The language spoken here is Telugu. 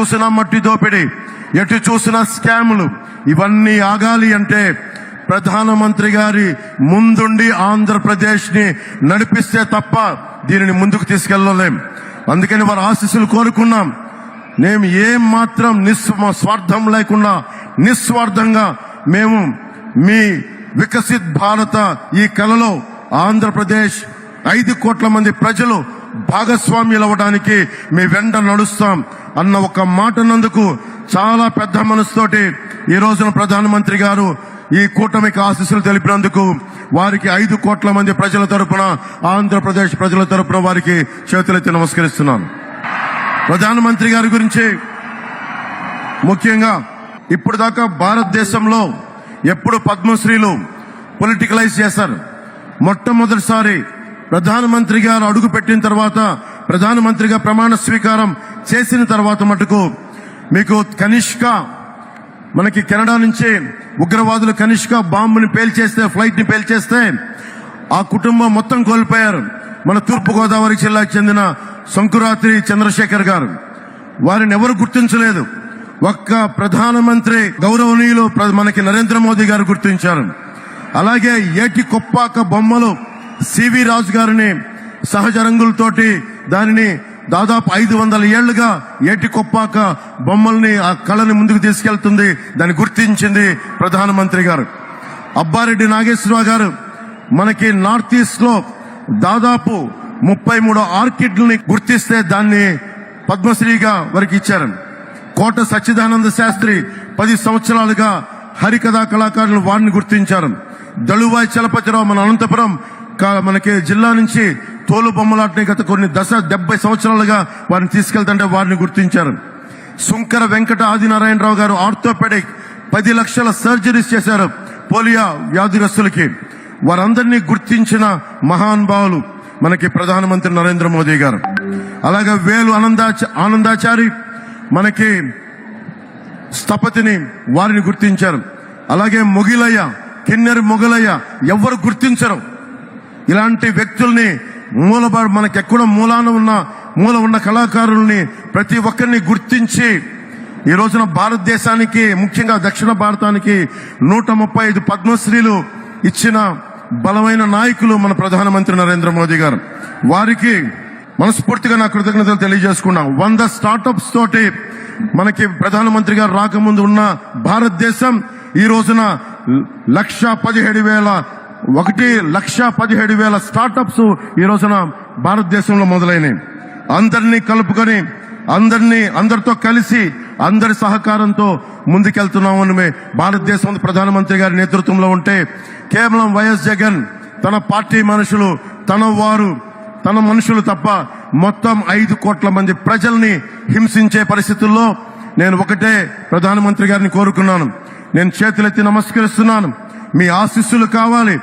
చూసిన మట్టి దోపిడీ, ఎటు చూసిన స్కాములు, ఇవన్నీ ఆగాలి అంటే ప్రధానమంత్రి గారి ముందుండి ఆంధ్రప్రదేశ్ ని నడిపిస్తే తప్ప దీనిని ముందుకు తీసుకెళ్లలేం. అందుకని వారి ఆశీస్సులు కోరుకున్నాం. మేము ఏం మాత్రం స్వార్థం లేకుండా నిస్వార్థంగా మేము మీ వికసిత్ భారత ఈ కలలో ఆంధ్రప్రదేశ్ 5 కోట్ల మంది ప్రజలు భాగస్వామ్యులు అవ్వడానికి మీ వెంట నడుస్తాం అన్న ఒక మాటనందుకు చాలా పెద్ద మనసుతోటి ఈ రోజున ప్రధానమంత్రి గారు ఈ కూటమికి ఆశీస్సులు తెలిపినందుకు వారికి 5 కోట్ల మంది ప్రజల తరపున, ఆంధ్రప్రదేశ్ ప్రజల తరపున వారికి చేతులెత్తి నమస్కరిస్తున్నాను. ప్రధానమంత్రి గారి గురించి ముఖ్యంగా ఇప్పుడు దాకా భారతదేశంలో ఎప్పుడు పద్మశ్రీలు పొలిటికలైజ్ చేశారు. మొట్టమొదటిసారి ప్రధానమంత్రి గారు అడుగు పెట్టిన తర్వాత, ప్రధానమంత్రిగా ప్రమాణ స్వీకారం చేసిన తర్వాత మటుకు మీకు కనిష్క, మనకి కెనడా నుంచి ఉగ్రవాదులు కనిష్క బాంబుని పేల్చేస్తే, ఫ్లైట్ ని పేల్చేస్తే ఆ కుటుంబం మొత్తం కోల్పోయారు. మన తూర్పుగోదావరి జిల్లాకు చెందిన శంకురాత్రి చంద్రశేఖర్ గారు, వారిని ఎవరు గుర్తించలేదు. ఒక్క ప్రధానమంత్రి గౌరవనీయులు మనకి నరేంద్ర మోదీ గారు గుర్తించారు. అలాగే ఏటి కొప్పాక బొమ్మలు సివి రాజు గారిని సహజ రంగులతోటి దానిని దాదాపు 500 ఏళ్లుగా ఏటి కొప్పాక బొమ్మల్ని, ఆ కళని ముందుకు తీసుకెళ్తుంది, దాన్ని గుర్తించింది ప్రధానమంత్రి గారు. అబ్బారెడ్డి నాగేశ్వరరావు గారు మనకి నార్త్ ఈస్ట్ లో దాదాపు 33 ఆర్కిడ్లని గుర్తిస్తే దాన్ని పద్మశ్రీగా వారికి ఇచ్చారు. కోట సచ్చిదానంద శాస్త్రి 10 సంవత్సరాలుగా హరికథా కళాకారులు వారిని గుర్తించారు. దళువాయి చలపతిరావు మన అనంతపురం మనకి జిల్లా నుంచి తోలు బొమ్మలాటని గత కొన్ని 70 సంవత్సరాలుగా వారిని తీసుకెళ్తుంటే వారిని గుర్తించారు. సుంకర వెంకట ఆదినారాయణరావు గారు ఆర్థోపెడిక్ 10 లక్షల సర్జరీస్ చేశారు పోలియో వ్యాధిగ్రస్తులకి. వారందరినీ గుర్తించిన మహానుభావులు మనకి ప్రధానమంత్రి నరేంద్ర మోదీ గారు. అలాగే వేలు ఆనందాచారి మనకి స్థపతిని, వారిని గుర్తించారు. అలాగే మొగిలయ్య, కిన్నెర మొగలయ్య, ఎవరు గుర్తించరు. ఇలాంటి వ్యక్తుల్ని మనకెక్కడ మూల ఉన్న కళాకారుల్ని ప్రతి ఒక్కరిని గుర్తించి ఈ రోజున భారతదేశానికి, ముఖ్యంగా దక్షిణ భారతానికి 135 పద్మశ్రీలు ఇచ్చిన బలమైన నాయకులు మన ప్రధానమంత్రి నరేంద్ర మోదీ గారు. వారికి మనస్ఫూర్తిగా నా కృతజ్ఞతలు తెలియజేసుకున్నాం. 100 స్టార్టప్స్ తోటి మనకి ప్రధానమంత్రి గారు రాకముందు ఉన్న భారతదేశం ఈ రోజున 1,17,000 స్టార్టప్స్ ఈ రోజున భారతదేశంలో మొదలైనవి. అందరినీ కలుపుకొని, అందరితో కలిసి, అందరి సహకారంతో ముందుకెళ్తున్నామని భారతదేశం ప్రధానమంత్రి గారి నేతృత్వంలో ఉంటే, కేవలం వైఎస్ జగన్ తన పార్టీ మనుషులు, తన మనుషులు తప్ప మొత్తం 5 కోట్ల మంది ప్రజల్ని హింసించే పరిస్థితుల్లో నేను ఒకటే ప్రధానమంత్రి గారిని కోరుకున్నాను. నేను చేతులెత్తి నమస్కరిస్తున్నాను. మీ ఆశీస్సులు కావాలి.